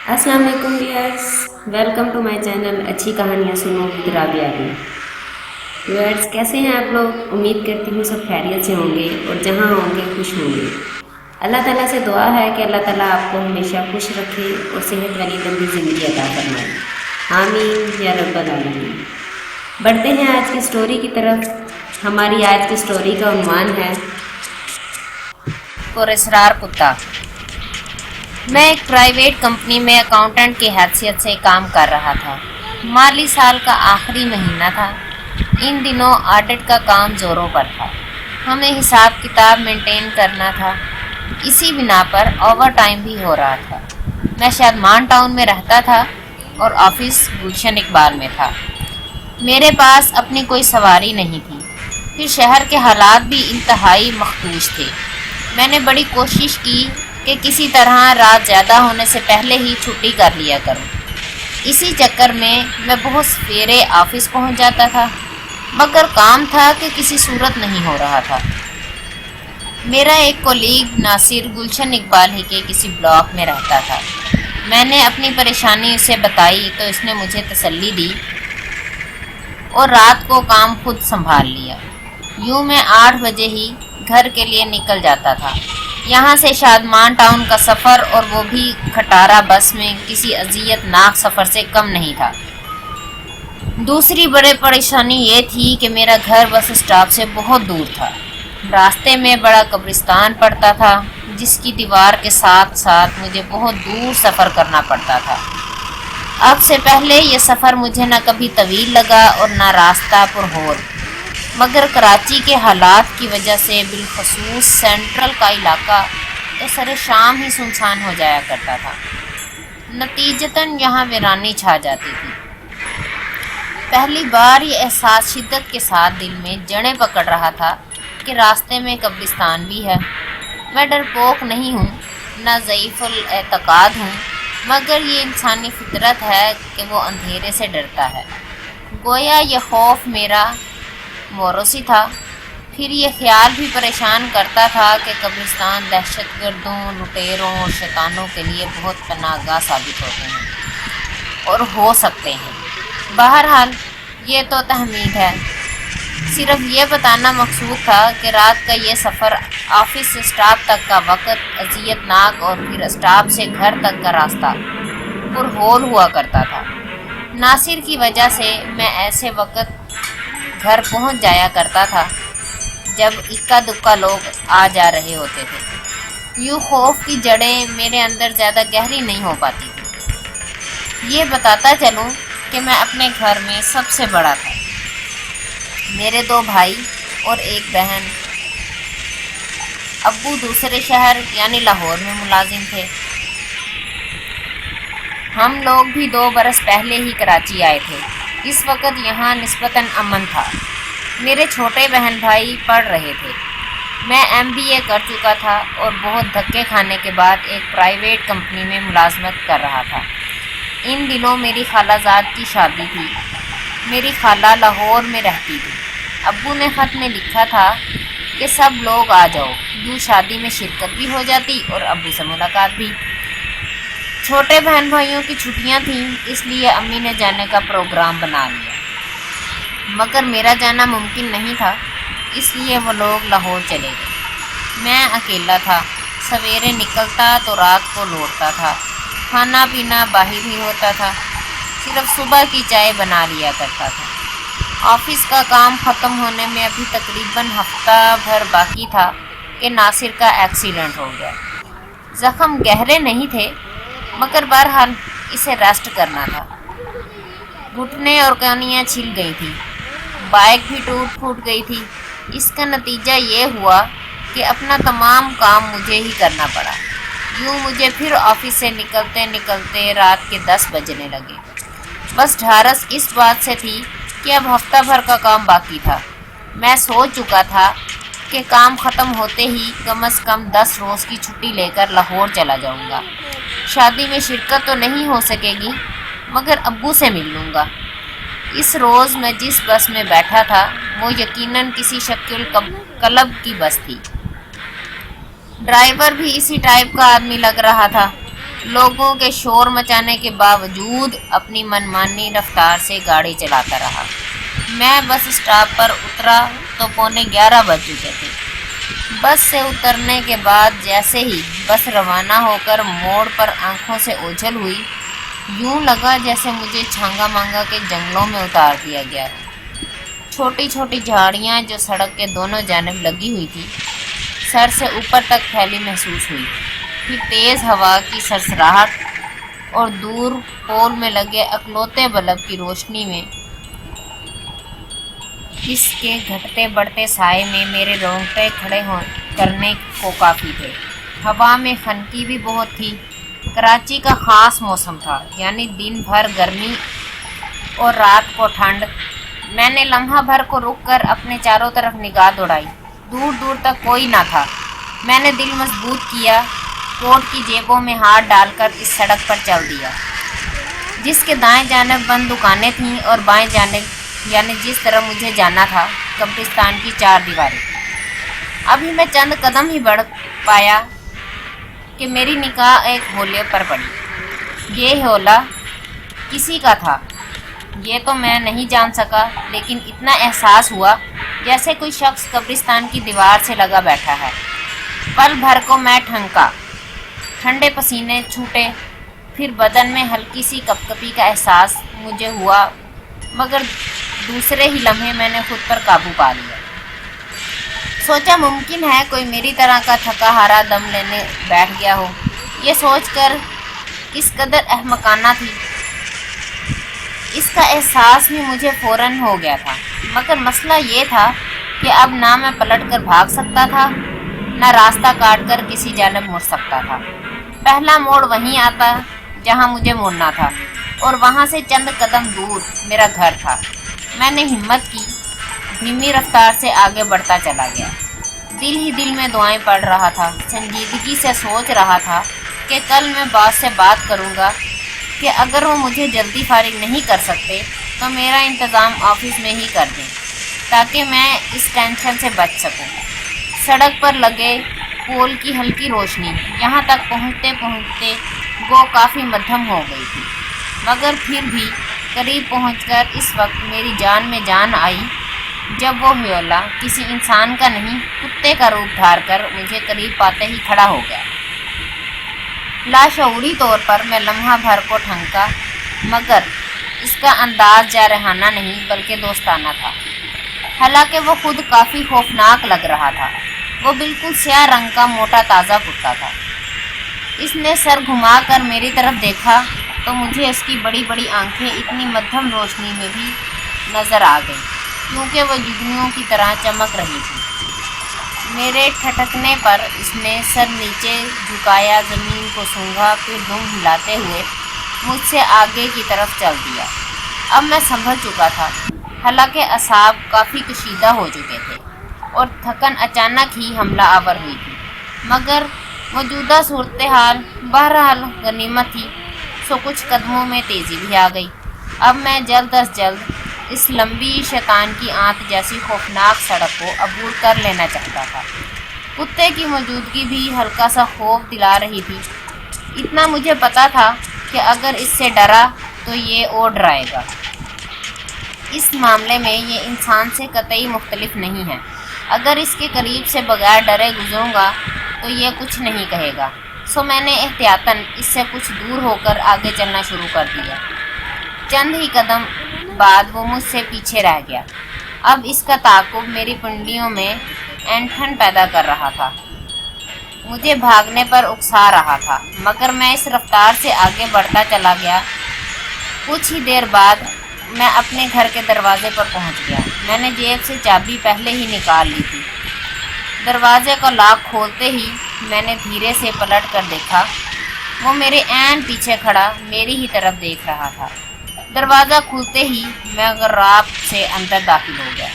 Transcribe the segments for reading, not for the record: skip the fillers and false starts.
अस्सलाम वालेकुम viewers, welcome to my channel अच्छी कहानियाँ सुनो विद राबिया भी। व्यूअर्स, कैसे हैं आप लोग? उम्मीद करती हूँ सब खैरियत से होंगे और जहाँ होंगे खुश होंगे। अल्लाह ताला से दुआ है कि अल्लाह ताला आपको हमेशा खुश रखे और सेहत वाली लंबी ज़िंदगी अता फरमाए। आमीन या रब्बल आलमीन। बढ़ते हैं आज की स्टोरी की तरफ। हमारी आज की स्टोरी का उन्वान है पुरस्कार कुत्ता। मैं एक प्राइवेट कंपनी में अकाउंटेंट की हैसियत से काम कर रहा था। माली साल का आखिरी महीना था। इन दिनों ऑडिट का काम जोरों पर था। हमें हिसाब किताब मेंटेन करना था। इसी बिना पर ओवर टाइम भी हो रहा था। मैं शादमान टाउन में रहता था और ऑफिस गुलशन इकबाल में था। मेरे पास अपनी कोई सवारी नहीं थी। फिर शहर के हालात भी इंतहाई मखदूश थे। मैंने बड़ी कोशिश की कि किसी तरह रात ज़्यादा होने से पहले ही छुट्टी कर लिया करूं। इसी चक्कर में मैं बहुत सवेरे ऑफिस पहुंच जाता था, मगर काम था कि किसी सूरत नहीं हो रहा था। मेरा एक कोलीग नासिर गुलशन इकबाल ही के किसी ब्लॉक में रहता था। मैंने अपनी परेशानी उसे बताई तो इसने मुझे तसल्ली दी और रात को काम खुद संभाल लिया। यूँ मैं 8 बजे ही घर के लिए निकल जाता था। यहाँ से शादमान टाउन का सफ़र, और वो भी खटारा बस में, किसी अजियतनाक सफ़र से कम नहीं था। दूसरी बड़ी परेशानी ये थी कि मेरा घर बस स्टॉप से बहुत दूर था। रास्ते में बड़ा कब्रिस्तान पड़ता था, जिसकी दीवार के साथ साथ मुझे बहुत दूर सफ़र करना पड़ता था। अब से पहले ये सफ़र मुझे न कभी तवील लगा और न रास्ता पुरहोर, मगर कराची के हालात की वजह से बिलखसूस सेंट्रल का इलाका तो सरे शाम ही सुनसान हो जाया करता था। नतीजतन यहाँ वीरानी छा जाती थी। पहली बार ये एहसास शिद्दत के साथ दिल में जड़ें पकड़ रहा था कि रास्ते में कब्रिस्तान भी है। मैं डरपोक नहीं हूँ, न ज़ईफ़ुल एतक़ाद हूँ, मगर ये इंसानी फितरत है कि वो अंधेरे से डरता है। गोया ये खौफ मेरा मोरोसी था। फिर ये ख्याल भी परेशान करता था कि कब्रिस्तान दहशतगर्दों, लुटेरों और शैतानों के लिए बहुत पनाहगाह साबित होते हैं और हो सकते हैं। बहरहाल ये तो तहमीद है। सिर्फ ये बताना मकसूद था कि रात का ये सफ़र, ऑफिस से स्टॉप तक का वक़्त अजियतनाक और फिर स्टॉप से घर तक का रास्ता पुरहोल हुआ करता था। नासिर की वजह से मैं ऐसे वक़्त घर पहुंच जाया करता था जब इक्का दुक्का लोग आ जा रहे होते थे। यूँ खौफ की जड़ें मेरे अंदर ज़्यादा गहरी नहीं हो पाती थी। ये बताता चलूँ कि मैं अपने घर में सबसे बड़ा था। मेरे 2 भाई और एक बहन। अब्बू दूसरे शहर यानी लाहौर में मुलाजिम थे। हम लोग भी 2 बरस पहले ही कराची आए थे। इस वक्त यहाँ निस्बतन अमन था। मेरे छोटे बहन भाई पढ़ रहे थे। मैं MBA कर चुका था और बहुत धक्के खाने के बाद एक प्राइवेट कंपनी में मुलाजमत कर रहा था। इन दिनों मेरी खालाजाद की शादी थी। मेरी खाला लाहौर में रहती थी। अब्बू ने ख़त में लिखा था कि सब लोग आ जाओ, यूँ शादी में शिरकत भी हो जाती और अब्बू से मुलाकात भी। छोटे बहन भाइयों की छुट्टियां थीं, इसलिए अम्मी ने जाने का प्रोग्राम बना लिया, मगर मेरा जाना मुमकिन नहीं था, इसलिए वो लोग लाहौर चले गए। मैं अकेला था। सवेरे निकलता तो रात को लौटता था। खाना पीना बाहर ही होता था। सिर्फ सुबह की चाय बना लिया करता था। ऑफिस का काम ख़त्म होने में अभी तकरीबन हफ्ता भर बाकी था कि नासिर का एक्सीडेंट हो गया। ज़ख्म गहरे नहीं थे, मगर बहरहाल इसे रेस्ट करना था। घुटने और कनियाँ छिल गई थी। बाइक भी टूट फूट गई थी। इसका नतीजा ये हुआ कि अपना तमाम काम मुझे ही करना पड़ा। यूँ मुझे फिर ऑफिस से निकलते निकलते रात के 10 बजने लगे। बस ढारस इस बात से थी कि अब हफ्ता भर का काम बाकी था। मैं सोच चुका था कि काम ख़त्म होते ही कम से कम 10 रोज़ की छुट्टी लेकर लाहौर चला जाऊंगा। शादी में शिरकत तो नहीं हो सकेगी, मगर अब्बू से मिल लूँगा। इस रोज़ मैं जिस बस में बैठा था वो यकीनन किसी शक्ल क्लब की बस थी। ड्राइवर भी इसी टाइप का आदमी लग रहा था। लोगों के शोर मचाने के बावजूद अपनी मनमानी रफ्तार से गाड़ी चलाता रहा। मैं बस स्टॉप पर उतरा तो 11:15 बज चुके थे। बस से उतरने के बाद जैसे ही बस रवाना होकर मोड़ पर आंखों से ओझल हुई, यूं लगा जैसे मुझे छांगा मांगा के जंगलों में उतार दिया गया है। छोटी छोटी झाड़ियां जो सड़क के दोनों जानब लगी हुई थी, सर से ऊपर तक फैली महसूस हुई। फिर तेज़ हवा की सरसराहट और दूर पोल में लगे अकलौते बल्ब की रोशनी में इसके घटते बढ़ते साए में मेरे रोंगटे खड़े हो करने को काफ़ी थे। हवा में खनकी भी बहुत थी। कराची का ख़ास मौसम था, यानी दिन भर गर्मी और रात को ठंड। मैंने लम्हा भर को रुककर अपने चारों तरफ निगाह दौड़ाई। दूर दूर तक कोई ना था। मैंने दिल मजबूत किया, कोट की जेबों में हाथ डालकर इस सड़क पर चल दिया, जिसके दाएं जानब बंद दुकानें थीं और बाएं जानब, यानी जिस तरफ मुझे जाना था, कब्रिस्तान की 4 दीवारें। अभी मैं चंद कदम ही बढ़ पाया कि मेरी निगाह एक होले पर पड़ी। ये होला किसी का था, ये तो मैं नहीं जान सका, लेकिन इतना एहसास हुआ जैसे कोई शख्स कब्रिस्तान की दीवार से लगा बैठा है। पल भर को मैं ठनका, ठंडे पसीने छूटे, फिर बदन में हल्की सी कपकपी का एहसास मुझे हुआ, मगर दूसरे ही लम्हे मैंने खुद पर काबू पा लिया। सोचा मुमकिन है कोई मेरी तरह का थका हारा दम लेने बैठ गया हो। ये सोचकर किस कदर अहमकाना थी, इसका एहसास भी मुझे फ़ौरन हो गया था। मगर मसला ये था कि अब ना मैं पलट कर भाग सकता था, न रास्ता काट कर किसी जानब मुड़ सकता था। पहला मोड़ वहीं आता जहां मुझे मुड़ना था, और वहां से चंद कदम दूर मेरा घर था। मैंने हिम्मत की, धीमी रफ्तार से आगे बढ़ता चला गया। दिल ही दिल में दुआएं पढ़ रहा था, संजीदगी से सोच रहा था कि कल मैं बात से बात करूंगा कि अगर वो मुझे जल्दी फारिग नहीं कर सकते तो मेरा इंतज़ाम ऑफिस में ही कर दें, ताकि मैं इस टेंशन से बच सकूं। सड़क पर लगे पोल की हल्की रोशनी यहाँ तक पहुँचते पहुँचते वो काफ़ी मध्यम हो गई थी, मगर फिर भी करीब पहुंचकर इस वक्त मेरी जान में जान आई जब वो ह्योला किसी इंसान का नहीं, कुत्ते का रूप धार कर मुझे करीब पाते ही खड़ा हो गया। लाशऊरी तौर पर मैं लम्हा भर को ठनका, मगर इसका अंदाज जारहाना नहीं बल्कि दोस्ताना था। हालांकि वो खुद काफ़ी खौफनाक लग रहा था। वो बिल्कुल स्याह रंग का मोटा ताज़ा कुत्ता था। इसने सर घुमाकर मेरी तरफ देखा तो मुझे उसकी बड़ी बड़ी आंखें इतनी मध्यम रोशनी में भी नज़र आ गईं, क्योंकि वो जुगनुओं की तरह चमक रही थी। मेरे ठटकने पर इसने सर नीचे झुकाया, ज़मीन को सूंघा, फिर दुम हिलाते हुए मुझसे आगे की तरफ चल दिया। अब मैं संभल चुका था, हालांकि असाब काफ़ी कशीदा हो चुके थे और थकन अचानक ही हमला आवर हुई थी। मगर मौजूदा सूरत हाल बहरहाल गनीमत थी, सो कुछ कदमों में तेज़ी भी आ गई। अब मैं जल्द अज जल्द इस लंबी शैतान की आंत जैसी खौफनाक सड़क को अबूर कर लेना चाहता था। कुत्ते की मौजूदगी भी हल्का सा खौफ दिला रही थी। इतना मुझे पता था कि अगर इससे डरा तो ये और डराएगा। इस मामले में ये इंसान से कतई मुख्तलिफ नहीं है। अगर इसके करीब से बगैर डरे गुजरूंगा तो ये कुछ नहीं कहेगा। सो मैंने एहतियातन इससे कुछ दूर होकर आगे चलना शुरू कर दिया। चंद ही कदम बाद वो मुझसे पीछे रह गया। अब इसका ताक़ुब मेरी पिंडियों में ऐंठन पैदा कर रहा था, मुझे भागने पर उकसा रहा था, मगर मैं इस रफ्तार से आगे बढ़ता चला गया। कुछ ही देर बाद मैं अपने घर के दरवाजे पर पहुंच गया। मैंने जेब से चाबी पहले ही निकाल ली थी। दरवाजे का लॉक खोलते ही मैंने धीरे से पलट कर देखा। वो मेरे ऐन पीछे खड़ा मेरी ही तरफ देख रहा था। दरवाज़ा खुलते ही मैं गर्राब से अंदर दाखिल हो गया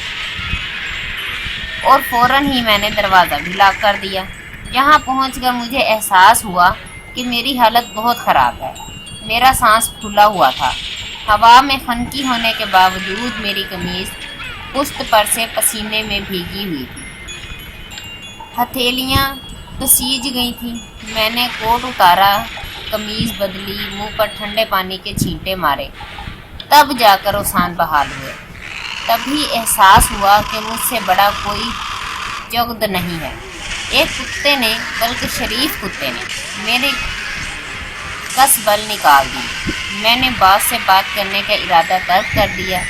और फ़ौरन ही मैंने दरवाज़ा भी लॉक कर दिया। यहाँ पहुँचकर मुझे एहसास हुआ कि मेरी हालत बहुत ख़राब है। मेरा सांस फूला हुआ था। हवा में खनकी होने के बावजूद मेरी कमीज़ पुश्त पर से पसीने में भीगी हुई थी। हथेलियाँ पसीज गई थीं। मैंने कोट उतारा कमीज बदली, मुंह पर ठंडे पानी के छींटे मारे, तब जाकर वो शांत बहाल हुए। तभी एहसास हुआ कि मुझसे बड़ा कोई जुगद नहीं है। एक कुत्ते ने, बल्कि शरीफ कुत्ते ने, मेरे कस बल निकाल दी। मैंने बात से बात करने का इरादा तर्क कर दिया।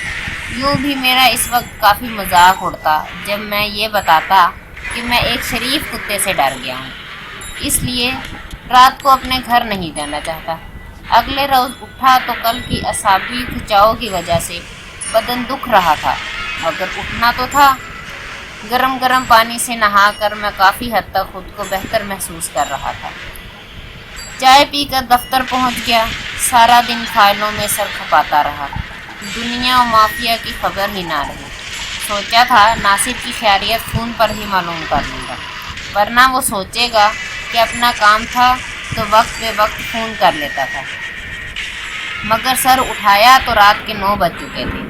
यूँ भी मेरा इस वक्त काफ़ी मजाक उड़ता जब मैं ये बताता कि मैं एक शरीफ कुत्ते से डर गया हूँ, इसलिए रात को अपने घर नहीं जाना चाहता। अगले रोज़ उठा तो कल की असाबी खिंचाव की वजह से बदन दुख रहा था, मगर उठना तो था। गरम गरम पानी से नहाकर मैं काफ़ी हद तक खुद को बेहतर महसूस कर रहा था। चाय पीकर दफ्तर पहुंच गया। सारा दिन फाइलों में सर खपाता रहा। दुनिया और माफिया की खबर ही ना रही। सोचा था नासिर की खैरियत फ़ोन पर ही मालूम कर लूँगा, वरना वो सोचेगा कि अपना काम था तो वक्त बे वक्त फ़ोन कर लेता था। मगर सर उठाया तो रात के 9 बज चुके थे।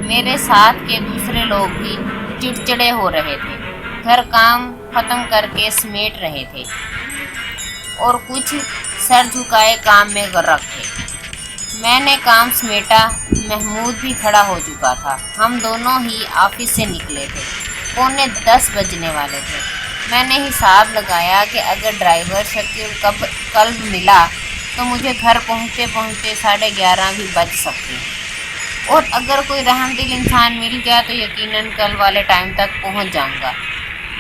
मेरे साथ के दूसरे लोग भी चिड़चिड़े हो रहे थे, घर काम ख़त्म करके समेट रहे थे और कुछ सर झुकाए काम में गर्क थे। मैंने काम समेटा। महमूद भी खड़ा हो चुका था। हम दोनों ही ऑफिस से निकले थे। 9:45 बजने वाले थे। मैंने हिसाब लगाया कि अगर ड्राइवर शकील कल मिला तो मुझे घर पहुँचते पहुँचते 11:30 भी बज सकते हैं, और अगर कोई रहमदिल इंसान मिल गया तो यकीनन कल वाले टाइम तक पहुँच जाऊँगा।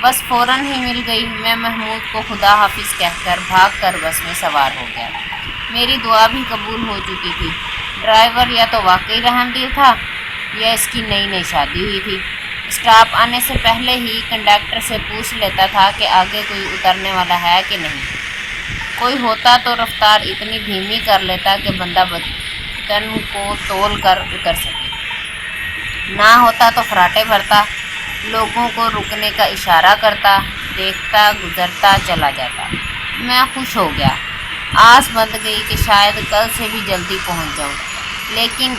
बस फ़ौरन ही मिल गई। मैं महमूद को खुदा हाफिज़ कहकर भागकर बस में सवार हो गया। मेरी दुआ भी कबूल हो चुकी थी। ड्राइवर या तो वाकई रहमदिल था या इसकी नई नई शादी हुई थी। स्टॉप आने से पहले ही कंडक्टर से पूछ लेता था कि आगे कोई उतरने वाला है कि नहीं। कोई होता तो रफ्तार इतनी धीमी कर लेता कि बंदा बदन को तोल कर उतर सके। ना होता तो फराटे भरता, लोगों को रुकने का इशारा करता, देखता गुजरता चला जाता। मैं खुश हो गया। आस बंध गई कि शायद कल से भी जल्दी पहुंच जाऊं, लेकिन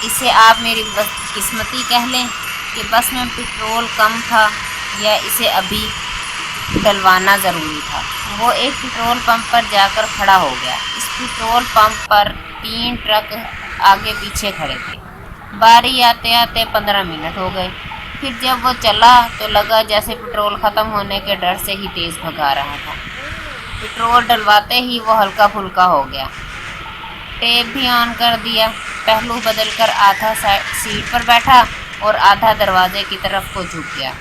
इसे आप मेरी बदकिस्मती कह लें कि बस में पेट्रोल कम था या इसे अभी डलवाना ज़रूरी था। वो एक पेट्रोल पंप पर जाकर खड़ा हो गया। इस पेट्रोल पंप पर 3 ट्रक आगे पीछे खड़े थे। बारी आते आते 15 मिनट हो गए। फिर जब वो चला तो लगा जैसे पेट्रोल ख़त्म होने के डर से ही तेज़ भगा रहा था। पेट्रोल डलवाते ही वो हल्का फुल्का हो गया। टेप भी ऑन कर दिया। पहलू बदल कर आधा सीट पर बैठा और आधा दरवाजे की तरफ को झुक गया।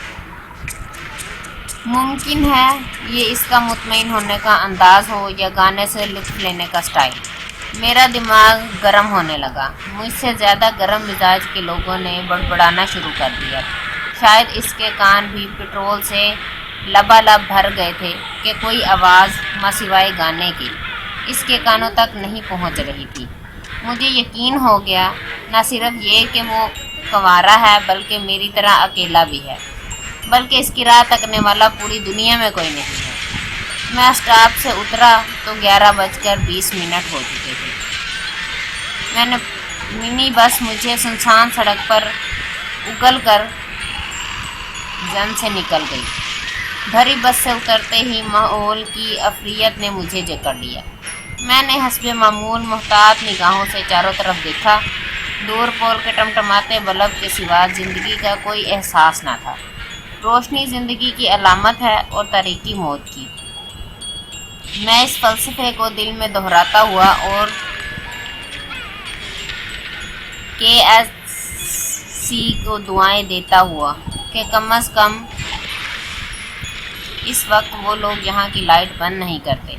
मुमकिन है ये इसका मुतमईन होने का अंदाज़ हो या गाने से लुत्फ़ लेने का स्टाइल। मेरा दिमाग गर्म होने लगा। मुझसे ज़्यादा गर्म मिजाज के लोगों ने बड़बड़ाना शुरू कर दिया। शायद इसके कान भी पेट्रोल से लबालब भर गए थे कि कोई आवाज़ सिवाय गाने की इसके कानों तक नहीं पहुंच रही थी। मुझे यकीन हो गया न सिर्फ ये कि वो कंवारा है बल्कि मेरी तरह अकेला भी है, बल्कि इसकी राह तकने वाला पूरी दुनिया में कोई नहीं है। मैं स्टॉप से उतरा तो 11:20 हो चुके थे। मिनी बस मुझे सुनसान सड़क पर उगल कर जन से निकल गई। भरी बस से उतरते ही माहौल की अफरियत ने मुझे जकड़ लिया। मैंने हस्बे मामूल मुहतात निगाहों से चारों तरफ देखा। दूर पोल के टमटमाते बल्ब के सिवा ज़िंदगी का कोई एहसास ना था। रोशनी ज़िंदगी की अलामत है और तारीकी मौत की। मैं इस फ़लसफ़े को दिल में दोहराता हुआ और KSC को दुआएं देता हुआ कि कम अज़ कम इस वक्त वो लोग यहाँ की लाइट बंद नहीं करते।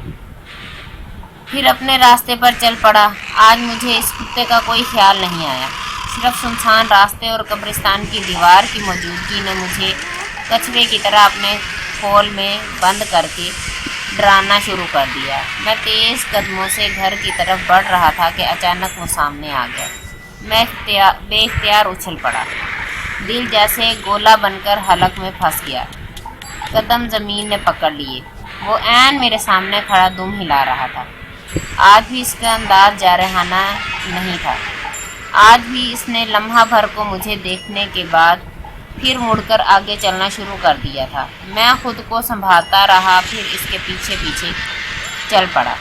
फिर अपने रास्ते पर चल पड़ा। आज मुझे इस कुत्ते का कोई ख्याल नहीं आया। सिर्फ सुनसान रास्ते और कब्रिस्तान की दीवार की मौजूदगी ने मुझे कचरे की तरह अपने खोल में बंद करके डराना शुरू कर दिया। मैं तेज़ कदमों से घर की तरफ बढ़ रहा था कि अचानक वो सामने आ गया। मैं बेख्तियार उछल पड़ा। दिल जैसे गोला बनकर हलक में फंस गया। कदम ज़मीन ने पकड़ लिए। वो ऐन मेरे सामने खड़ा दुम हिला रहा था। आज भी इसका अंदाज जारहाना नहीं था। आज भी इसने लम्हा भर को मुझे देखने के बाद फिर मुड़कर आगे चलना शुरू कर दिया था। मैं खुद को संभालता रहा, फिर इसके पीछे पीछे चल पड़ा।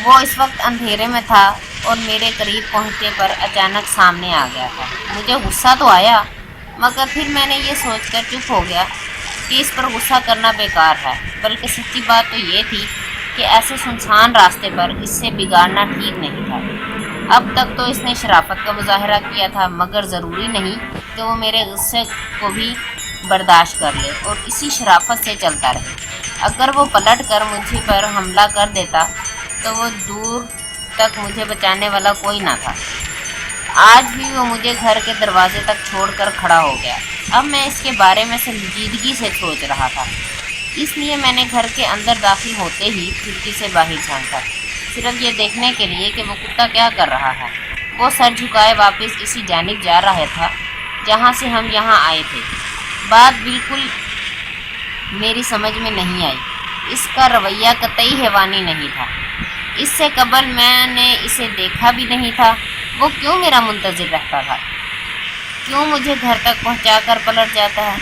वो इस वक्त अंधेरे में था और मेरे करीब पहुंचने पर अचानक सामने आ गया था। मुझे गुस्सा तो आया, मगर फिर मैंने ये सोचकर चुप हो गया कि इस पर गुस्सा करना बेकार है। बल्कि सच्ची बात तो ये थी कि ऐसे सुनसान रास्ते पर इससे बिगाड़ना ठीक नहीं था। अब तक तो इसने शराफत का मुजाहरा किया था, मगर ज़रूरी नहीं कि वो मेरे गुस्से को भी बर्दाश्त कर ले और इसी शराफत से चलता रहे। अगर वो पलट कर मुझे पर हमला कर देता तो वो दूर तक मुझे बचाने वाला कोई ना था। आज भी वो मुझे घर के दरवाजे तक छोड़कर खड़ा हो गया। अब मैं इसके बारे में संजीदगी से सोच रहा था, इसलिए मैंने घर के अंदर दाखिल होते ही खिड़की से बाहर झांका, सिर्फ ये देखने के लिए कि वो कुत्ता क्या कर रहा है। वो सर झुकाए वापस इसी जानिब जा रहा था जहाँ से हम यहाँ आए थे। बात बिल्कुल मेरी समझ में नहीं आई। इसका रवैया कतई हैवानी नहीं था। इससे कबल मैंने इसे देखा भी नहीं था। वो क्यों मेरा मुंतज़िर रहता था? क्यों मुझे घर तक पहुंचाकर पलट जाता है?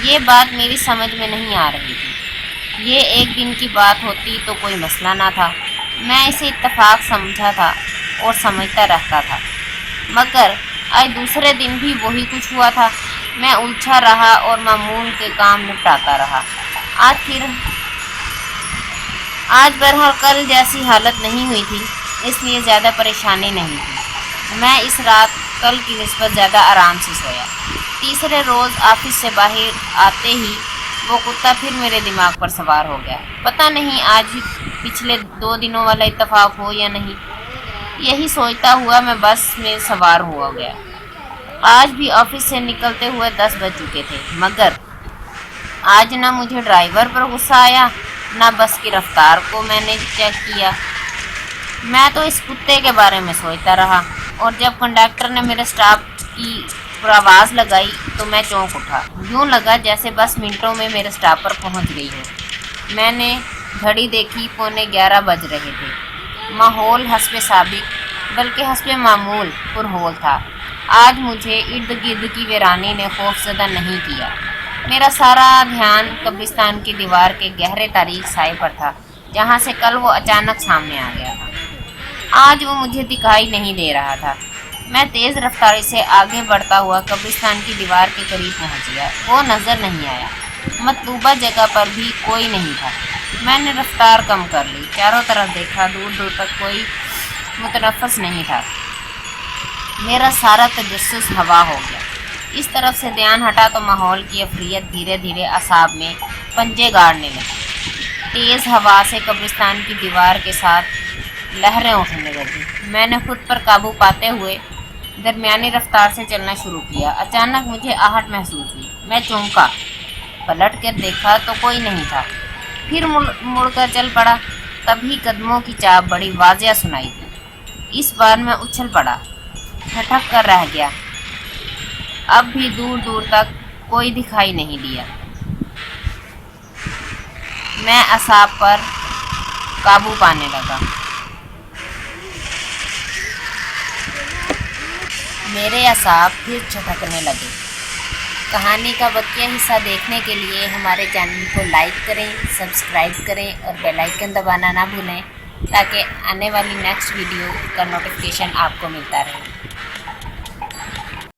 ये बात मेरी समझ में नहीं आ रही थी। ये एक दिन की बात होती तो कोई मसला ना था, मैं इसे इत्तफाक समझा था और समझता रहता था, मगर आज दूसरे दिन भी वही कुछ हुआ था। मैं उलझा रहा और मामूल के काम निपटाता रहा। आज बहरहाल कल जैसी हालत नहीं हुई थी, इसलिए ज़्यादा परेशानी नहीं थी। मैं इस रात कल की निस्बत ज़्यादा आराम से सोया। तीसरे रोज़ ऑफिस से बाहर आते ही वो कुत्ता फिर मेरे दिमाग पर सवार हो गया। पता नहीं आज भी पिछले 2 दिनों वाला इत्तेफाक हो या नहीं। यही सोचता हुआ मैं बस में सवार हुआ गया। आज भी ऑफिस से निकलते हुए 10 बज चुके थे, मगर आज ना मुझे ड्राइवर पर गुस्सा आया, ना बस की रफ्तार को मैंने चेक किया। मैं तो इस कुत्ते के बारे में सोचता रहा, और जब कंडक्टर ने मेरे स्टॉप की आवाज़ लगाई तो मैं चौंक उठा। यूँ लगा जैसे बस मिनटों में मेरे स्टॉप पर पहुंच गई हो। मैंने घड़ी देखी, 11:15 बज रहे थे। माहौल हस्बे साबिक बल्कि हस्बे मामूल पुरहोल था। आज मुझे इर्द गिर्द की वीरानी ने खौफजदा नहीं किया। मेरा सारा ध्यान कब्रिस्तान की दीवार के गहरे तारीख साए पर था, जहाँ से कल वो अचानक सामने आ गया था। आज वो मुझे दिखाई नहीं दे रहा था। मैं तेज़ रफ्तारी से आगे बढ़ता हुआ कब्रिस्तान की दीवार के करीब पहुँच गया। वो नज़र नहीं आया। मतलूबा जगह पर भी कोई नहीं था। मैंने रफ्तार कम कर ली, चारों तरफ देखा, दूर दूर तक कोई मुतनफ़्फ़िस नहीं था। मेरा सारा तजस्सुस हवा हो गया। इस तरफ से ध्यान हटा तो माहौल की अफरियत धीरे धीरे असाब में पंजे गाड़ने लगी। तेज़ हवा से कब्रिस्तान की दीवार के साथ लहरें उठने लगी। मैंने खुद पर काबू पाते हुए दरमियानी रफ्तार से चलना शुरू किया। अचानक मुझे आहट महसूस हुई। मैं चौंका, पलट कर देखा तो कोई नहीं था। फिर मुड़कर चल पड़ा। तभी कदमों की चाप बड़ी वाज़िया सुनाई दी। इस बार मैं उछल पड़ा, ठठक कर रह गया। अब भी दूर दूर तक कोई दिखाई नहीं दिया। मैं असाब पर काबू पाने लगा। मेरे असाब फिर झटकने लगे। कहानी का बकिया हिस्सा देखने के लिए हमारे चैनल को लाइक करें, सब्सक्राइब करें और बेल आइकन दबाना ना भूलें, ताकि आने वाली नेक्स्ट वीडियो का नोटिफिकेशन आपको मिलता रहे।